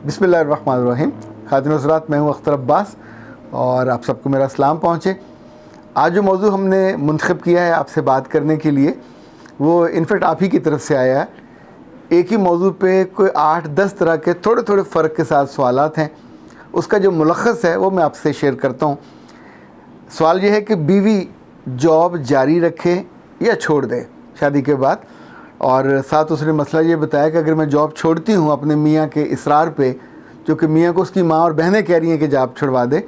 بسم اللہ الرحمن الرحیم. خاتون حضرات، میں ہوں اختر عباس اور آپ سب کو میرا سلام پہنچے. آج جو موضوع ہم نے منتخب کیا ہے آپ سے بات کرنے کے لیے، وہ انفیکٹ آپ ہی کی طرف سے آیا ہے. ایک ہی موضوع پہ کوئی 8-10 طرح کے تھوڑے تھوڑے فرق کے ساتھ سوالات ہیں. اس کا جو ملخص ہے وہ میں آپ سے شیئر کرتا ہوں. سوال یہ ہے کہ بیوی جاب جاری رکھے یا چھوڑ دے شادی کے بعد، اور ساتھ اس نے مسئلہ یہ بتایا کہ اگر میں جاب چھوڑتی ہوں اپنے میاں کے اصرار پہ، جو کہ میاں کو اس کی ماں اور بہنیں کہہ رہی ہیں کہ جاب چھڑوا دے،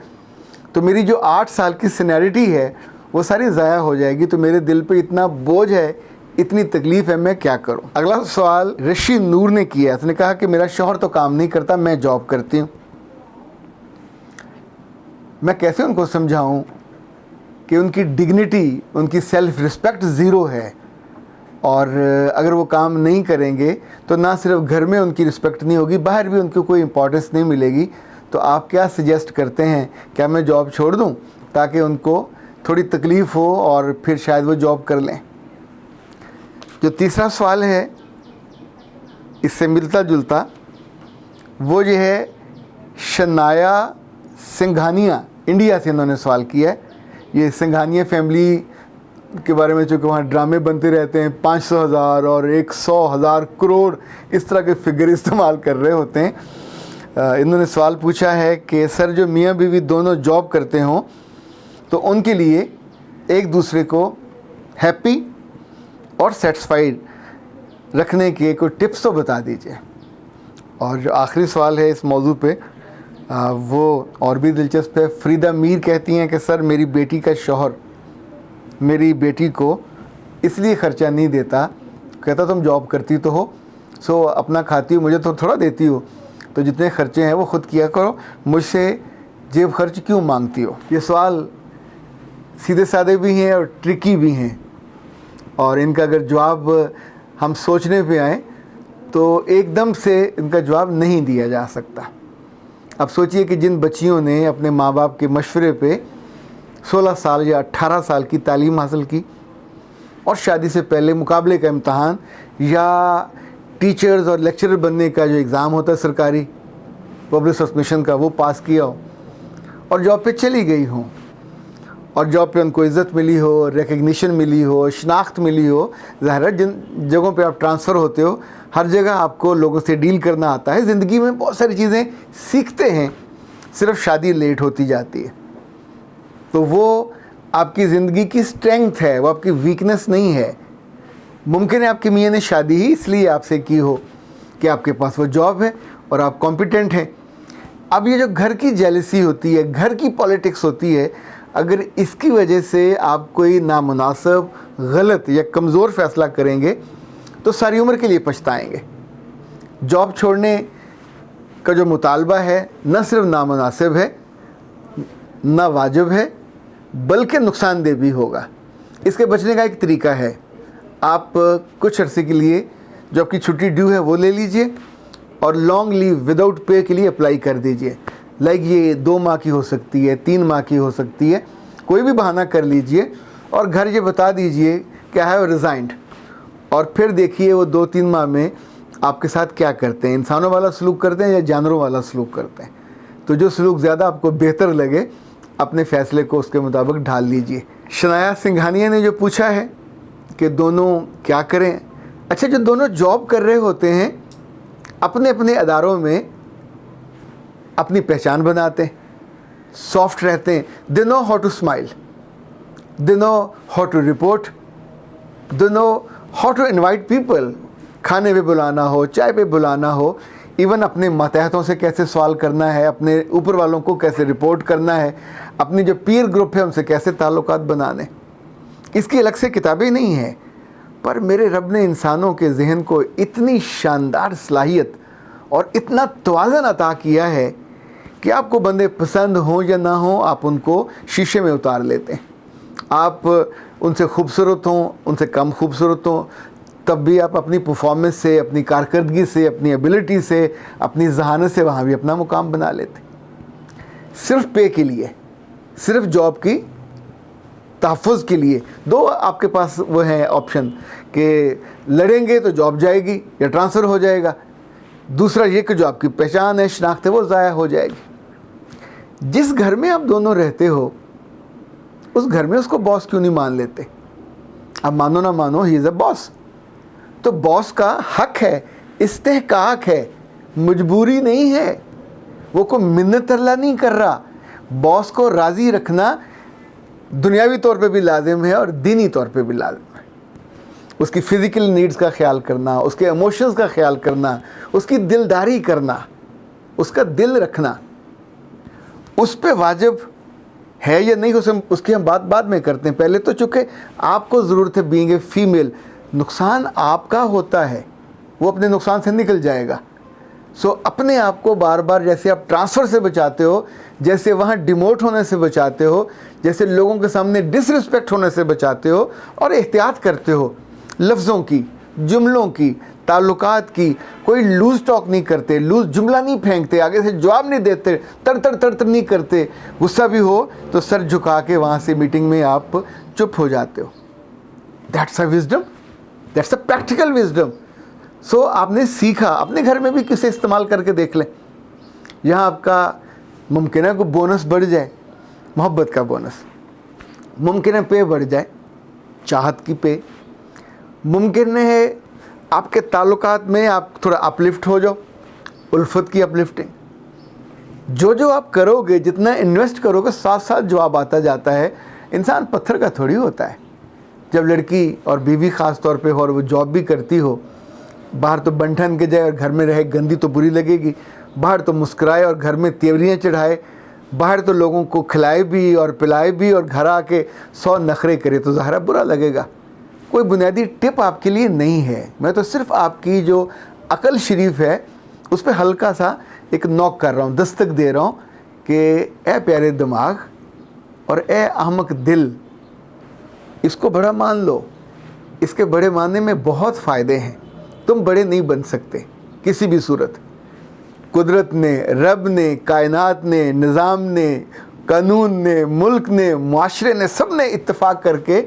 تو میری جو 8 سال کی سینیرٹی ہے وہ ساری ضائع ہو جائے گی. تو میرے دل پہ اتنا بوجھ ہے، اتنی تکلیف ہے، میں کیا کروں. اگلا سوال رشی نور نے کیا. اس نے کہا کہ میرا شوہر تو کام نہیں کرتا، میں جاب کرتی ہوں. میں کیسے ان کو سمجھاؤں کہ ان کی ڈگنیٹی، ان کی سیلف رسپیکٹ زیرو ہے، اور اگر وہ کام نہیں کریں گے تو نہ صرف گھر میں ان کی رسپیکٹ نہیں ہوگی، باہر بھی ان کو کوئی امپورٹنس نہیں ملے گی. تو آپ کیا سجیسٹ کرتے ہیں؟ کیا میں جاب چھوڑ دوں تاکہ ان کو تھوڑی تکلیف ہو اور پھر شاید وہ جاب کر لیں؟ جو تیسرا سوال ہے اس سے ملتا جلتا، وہ یہ ہے شنایا سنگھانیہ، انڈیا سے انہوں نے سوال کیا ہے. یہ سنگھانیہ فیملی کے بارے میں چونکہ وہاں ڈرامے بنتے رہتے ہیں، 500,000 اور 100,000 کروڑ اس طرح کے فگر استعمال کر رہے ہوتے ہیں. انہوں نے سوال پوچھا ہے کہ سر، جو میاں بیوی دونوں جاب کرتے ہوں تو ان کے لیے ایک دوسرے کو ہیپی اور سیٹسفائیڈ رکھنے کے کوئی ٹپس تو بتا دیجئے. اور جو آخری سوال ہے اس موضوع پہ وہ اور بھی دلچسپ ہے. فریدہ میر کہتی ہیں کہ سر، میری بیٹی کا شوہر میری بیٹی کو اس لیے خرچہ نہیں دیتا، کہتا تم جاب کرتی تو ہو، سو اپنا کھاتی ہو، مجھے تو تھوڑا دیتی ہو، تو جتنے خرچے ہیں وہ خود کیا کرو، مجھ سے جیب خرچ کیوں مانگتی ہو. یہ سوال سیدھے سادے بھی ہیں اور ٹرکی بھی ہیں، اور ان کا اگر جواب ہم سوچنے پہ آئیں تو ایک دم سے ان کا جواب نہیں دیا جا سکتا. اب سوچئے کہ جن بچیوں نے اپنے ماں باپ کے مشورے پہ 16 سال یا 18 سال کی تعلیم حاصل کی اور شادی سے پہلے مقابلے کا امتحان یا ٹیچرز اور لیکچرر بننے کا جو ایگزام ہوتا ہے سرکاری پبلک سسپینشن کا، وہ پاس کیا ہو اور جاب پہ چلی گئی ہوں، اور جاب پہ ان کو عزت ملی ہو، ریکگنیشن ملی ہو، شناخت ملی ہو. ظاہر ہے جن جگہوں پہ آپ ٹرانسفر ہوتے ہو ہر جگہ آپ کو لوگوں سے ڈیل کرنا آتا ہے. زندگی میں بہت ساری چیزیں سیکھتے ہیں، صرف شادی لیٹ ہوتی جاتی ہے. تو وہ آپ کی زندگی کی سٹرینگتھ ہے، وہ آپ کی ویکنس نہیں ہے. ممکن ہے آپ کی میاں نے شادی ہی اس لیے آپ سے کی ہو کہ آپ کے پاس وہ جاب ہے اور آپ کمپیٹنٹ ہیں. اب یہ جو گھر کی جیلسی ہوتی ہے، گھر کی پالیٹکس ہوتی ہے، اگر اس کی وجہ سے آپ کوئی نامناسب، غلط یا کمزور فیصلہ کریں گے تو ساری عمر کے لیے پچھتائیں گے. جاب چھوڑنے کا جو مطالبہ ہے نہ صرف نامناسب ہے، نہ واجب ہے، بلکہ نقصان دہ بھی ہوگا. اس کے بچنے کا ایک طریقہ ہے، آپ کچھ عرصے کے لیے جو آپ کی چھٹی ڈیو ہے وہ لے لیجئے اور لانگ لیو وداؤٹ پے کے لیے اپلائی کر دیجئے. لائک یہ 2 ماہ کی ہو سکتی ہے، 3 ماہ کی ہو سکتی ہے، کوئی بھی بہانہ کر لیجئے اور گھر یہ بتا دیجئے کہ آئی ہیو ریزائنڈ، اور پھر دیکھیے وہ 2-3 ماہ میں آپ کے ساتھ کیا کرتے ہیں. انسانوں والا سلوک کرتے ہیں یا جانوروں والا سلوک کرتے ہیں. تو جو سلوک زیادہ آپ کو بہتر لگے اپنے فیصلے کو اس کے مطابق ڈھال لیجئے. شنایا سنگھانیہ نے جو پوچھا ہے کہ دونوں کیا کریں. اچھا، جو دونوں جاب کر رہے ہوتے ہیں اپنے اپنے اداروں میں اپنی پہچان بناتے ہیں، سافٹ رہتے ہیں. They know how to smile, they know how to report, they know how to invite people. کھانے پہ بلانا ہو، چائے پہ بلانا ہو، ایون اپنے ماتحتوں سے کیسے سوال کرنا ہے، اپنے اوپر والوں کو کیسے رپورٹ کرنا ہے، اپنی جو پیر گروپ ہے ان سے کیسے تعلقات بنانے. اس کی الگ سے کتابیں نہیں ہیں، پر میرے رب نے انسانوں کے ذہن کو اتنی شاندار صلاحیت اور اتنا توازن عطا کیا ہے کہ آپ کو بندے پسند ہوں یا نہ ہوں، آپ ان کو شیشے میں اتار لیتے ہیں. آپ ان سے خوبصورت ہوں، ان سے کم خوبصورت ہوں، تب بھی آپ اپنی پرفارمنس سے، اپنی کارکردگی سے، اپنی ایبیلٹی سے، اپنی ذہانت سے وہاں بھی اپنا مقام بنا لیتے. صرف پے کے لیے، صرف جاب کی تحفظ کے لیے 2 آپ کے پاس وہ ہیں آپشن کہ لڑیں گے تو جاب جائے گی یا ٹرانسفر ہو جائے گا، دوسرا یہ کہ جو آپ کی پہچان ہے، شناخت ہے، وہ ضائع ہو جائے گی۔ جس گھر میں آپ دونوں رہتے ہو اس گھر میں اس کو باس کیوں نہیں مان لیتے؟ اب مانو نہ مانو، ہی از اے باس، تو باس کا حق ہے، استحقاق ہے، مجبوری نہیں ہے، وہ کوئی منت اللہ نہیں کر رہا۔ باس کو راضی رکھنا دنیاوی طور پہ بھی لازم ہے اور دینی طور پہ بھی لازم ہے۔ اس کی فزیکل نیڈز کا خیال کرنا، اس کے ایموشنز کا خیال کرنا، اس کی دلداری کرنا، اس کا دل رکھنا، اس پہ واجب ہے یا نہیں، اس کی ہم بات بعد میں کرتے ہیں۔ پہلے تو چونکہ آپ کو ضرورت ہے بینگ اے فیمیل، نقصان آپ کا ہوتا ہے، وہ اپنے نقصان سے نکل جائے گا۔ سو اپنے آپ کو بار بار جیسے آپ ٹرانسفر سے بچاتے ہو، جیسے وہاں ڈیموٹ ہونے سے بچاتے ہو، جیسے لوگوں کے سامنے ڈس رسپیکٹ ہونے سے بچاتے ہو، اور احتیاط کرتے ہو لفظوں کی، جملوں کی، تعلقات کی، کوئی لوز ٹاک نہیں کرتے، لوز جملہ نہیں پھینکتے، آگے سے جواب نہیں دیتے، تڑ تڑ نہیں کرتے، غصہ بھی ہو تو سر جھکا کے وہاں سے میٹنگ میں آپ چپ ہو جاتے ہو۔ That's a wisdom, that's a practical wisdom. So آپ نے سیکھا، اپنے گھر میں بھی کسے استعمال کر کے دیکھ لیں۔ یہاں آپ کا ممکن ہے کوئی بونس بڑھ جائے، محبت کا بونس، ممکن ہے پے بڑھ جائے، چاہت کی پے، ممکن ہے آپ کے تعلقات میں آپ تھوڑا اپلفٹ ہو جاؤ، الفت کی اپلفٹنگ۔ جو آپ کرو گے، جتنا انویسٹ کرو گے، ساتھ ساتھ جواب آتا جاتا ہے۔ انسان پتھر کا تھوڑی ہوتا ہے۔ جب لڑکی اور بیوی خاص طور پہ ہو اور وہ جاب بھی کرتی ہو، باہر تو بنٹھن کے جائے اور گھر میں رہے گندی تو بری لگے گی، باہر تو مسکرائے اور گھر میں تیوریاں چڑھائے، باہر تو لوگوں کو کھلائے بھی اور پلائے بھی اور گھر آ کے 100 نخرے کرے تو ظاہر برا لگے گا۔ کوئی بنیادی ٹپ آپ کے لیے نہیں ہے، میں تو صرف آپ کی جو عقل شریف ہے اس پہ ہلکا سا ایک نوک کر رہا ہوں، دستک دے رہا ہوں کہ اے پیارے دماغ اور اے احمق دل، اس کو بڑا مان لو۔ اس کے بڑے ماننے میں بہت فائدے ہیں۔ تم بڑے نہیں بن سکتے کسی بھی صورت۔ قدرت نے، رب نے، کائنات نے، نظام نے، قانون نے، ملک نے، معاشرے نے، سب نے اتفاق کر کے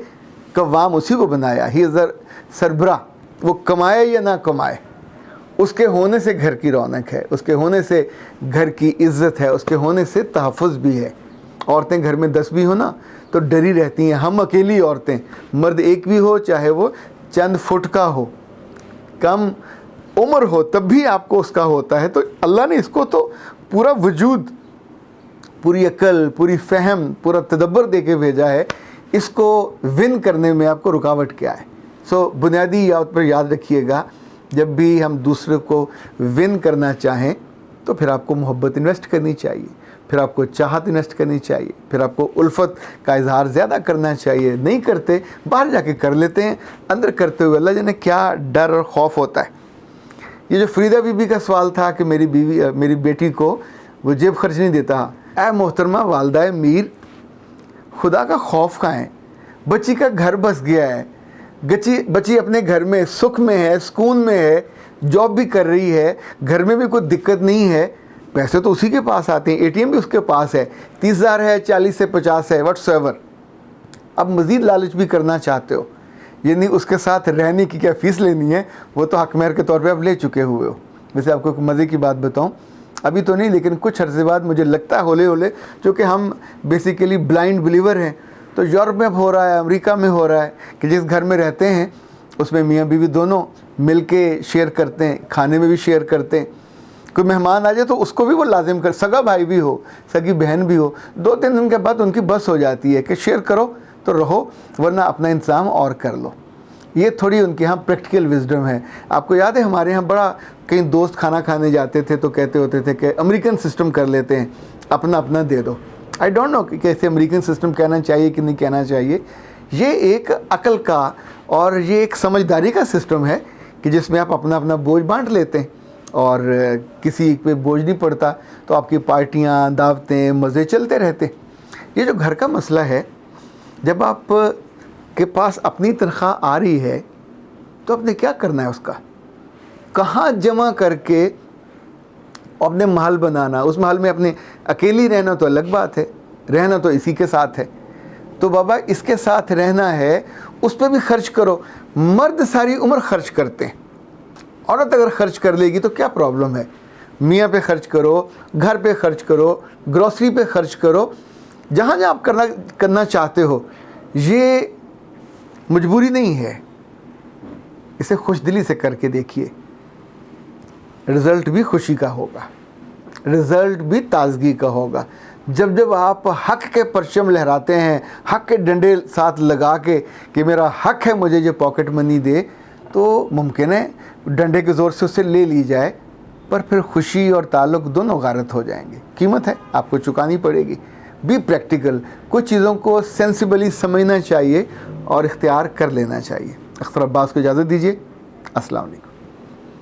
قوام اسی کو بنایا۔ ہی از سربراہ، وہ کمائے یا نہ کمائے، اس کے ہونے سے گھر کی رونق ہے، اس کے ہونے سے گھر کی عزت ہے، اس کے ہونے سے تحفظ بھی ہے۔ عورتیں گھر میں 10 بھی ہو نا تو ڈری رہتی ہیں، ہم اکیلی عورتیں، مرد ایک بھی ہو چاہے وہ چند فٹ کا ہو، کم عمر ہو، تب بھی آپ کو اس کا ہوتا ہے۔ تو اللہ نے اس کو تو پورا وجود، پوری عقل، پوری فہم، پورا تدبر دے کے بھیجا ہے۔ اس کو ون کرنے میں آپ کو رکاوٹ کیا ہے؟ سو بنیادی یاد پر یاد رکھیے گا، جب بھی ہم دوسرے کو ون کرنا چاہیں تو پھر آپ کو محبت انویسٹ کرنی چاہیے، پھر آپ کو چاہت انویسٹ کرنی چاہیے، پھر آپ کو الفت کا اظہار زیادہ کرنا چاہیے۔ نہیں کرتے، باہر جا کے کر لیتے ہیں، اندر کرتے ہوئے اللہ جانے کیا ڈر اور خوف ہوتا ہے۔ یہ جو فریدہ بی بی کا سوال تھا کہ میری بیٹی کو وہ جیب خرچ نہیں دیتا، اے محترمہ والدہ میر، خدا کا خوف کہاں ہے؟ بچی کا گھر بس گیا ہے، بچی اپنے گھر میں سکھ میں ہے، سکون میں ہے، جاب بھی کر رہی ہے، گھر میں بھی کوئی دقت نہیں ہے، پیسے تو اسی کے پاس آتے ہیں، ATM بھی اس کے پاس ہے، 30,000 ہے، 40 سے 50 ہے، واٹس ایور۔ اب مزید لالچ بھی کرنا چاہتے ہو، یعنی اس کے ساتھ رہنے کی کیا فیس لینی ہے، وہ تو حق مہر کے طور پہ اب لے چکے ہوئے ہو۔ ویسے آپ کو ایک مزے کی بات بتاؤں، ابھی تو نہیں لیکن کچھ عرصے بعد مجھے لگتا ہے ہولے ہولے، چونکہ ہم بیسیکلی بلائنڈ بلیور ہیں، تو یورپ میں ہو رہا ہے، امریکہ میں ہو رہا ہے کہ جس گھر میں رہتے ہیں اس میں میاں بیوی دونوں مل کے شیئر کرتے ہیں، کھانے میں بھی شیئر کرتے ہیں۔ کوئی مہمان آ جائے تو اس کو بھی وہ لازم کر، سگا بھائی بھی ہو، سگی بہن بھی ہو، 2-3 دن کے بعد ان کی بس ہو جاتی ہے کہ شیئر کرو تو رہو ورنہ اپنا انتظام اور کر لو۔ یہ تھوڑی ان کے ہاں پریکٹیکل وزڈم ہے۔ آپ کو یاد ہے ہمارے ہاں بڑا کئی دوست کھانا کھانے جاتے تھے تو کہتے ہوتے تھے کہ امریکن سسٹم کر لیتے ہیں، اپنا اپنا دے دو۔ آئی ڈونٹ نو کہ ایسے امریکن سسٹم کہنا چاہیے کہ نہیں کہنا چاہیے۔ یہ ایک عقل کا اور یہ ایک سمجھداری کا سسٹم ہے کہ جس میں آپ اپنا اپنا بوجھ بانٹ لیتے ہیں اور کسی پہ بوجھ نہیں پڑتا، تو آپ کی پارٹیاں، دعوتیں، مزے چلتے رہتے۔ یہ جو گھر کا مسئلہ ہے، جب آپ کے پاس اپنی تنخواہ آ رہی ہے تو آپ نے کیا کرنا ہے، اس کا کہاں جمع کر کے اپنے محل بنانا، اس محل میں اپنے اکیلی رہنا تو الگ بات ہے، رہنا تو اسی کے ساتھ ہے، تو بابا اس کے ساتھ رہنا ہے، اس پہ بھی خرچ کرو۔ مرد ساری عمر خرچ کرتے ہیں، عورت اگر خرچ کر لے گی تو کیا پرابلم ہے؟ میاں پہ خرچ کرو، گھر پہ خرچ کرو، گروسری پہ خرچ کرو، جہاں جہاں آپ کرنا چاہتے ہو. یہ مجبوری نہیں ہے، اسے خوش دلی سے کر کے دیکھیے، رزلٹ بھی خوشی کا ہوگا، رزلٹ بھی تازگی کا ہوگا. جب جب آپ حق کے پرچم لہراتے ہیں، حق کے ڈنڈے ساتھ لگا کے کہ میرا حق ہے مجھے جو پاکٹ منی دے، تو ممکن ہے ڈنڈے کے زور سے اسے لے لی جائے، پر پھر خوشی اور تعلق دونوں غارت ہو جائیں گے. قیمت ہے، آپ کو چکانی پڑے گی. بی پریکٹیکل، کچھ چیزوں کو سینسیبلی سمجھنا چاہیے اور اختیار کر لینا چاہیے. اختر عباس کو اجازت دیجیے. السلام علیکم.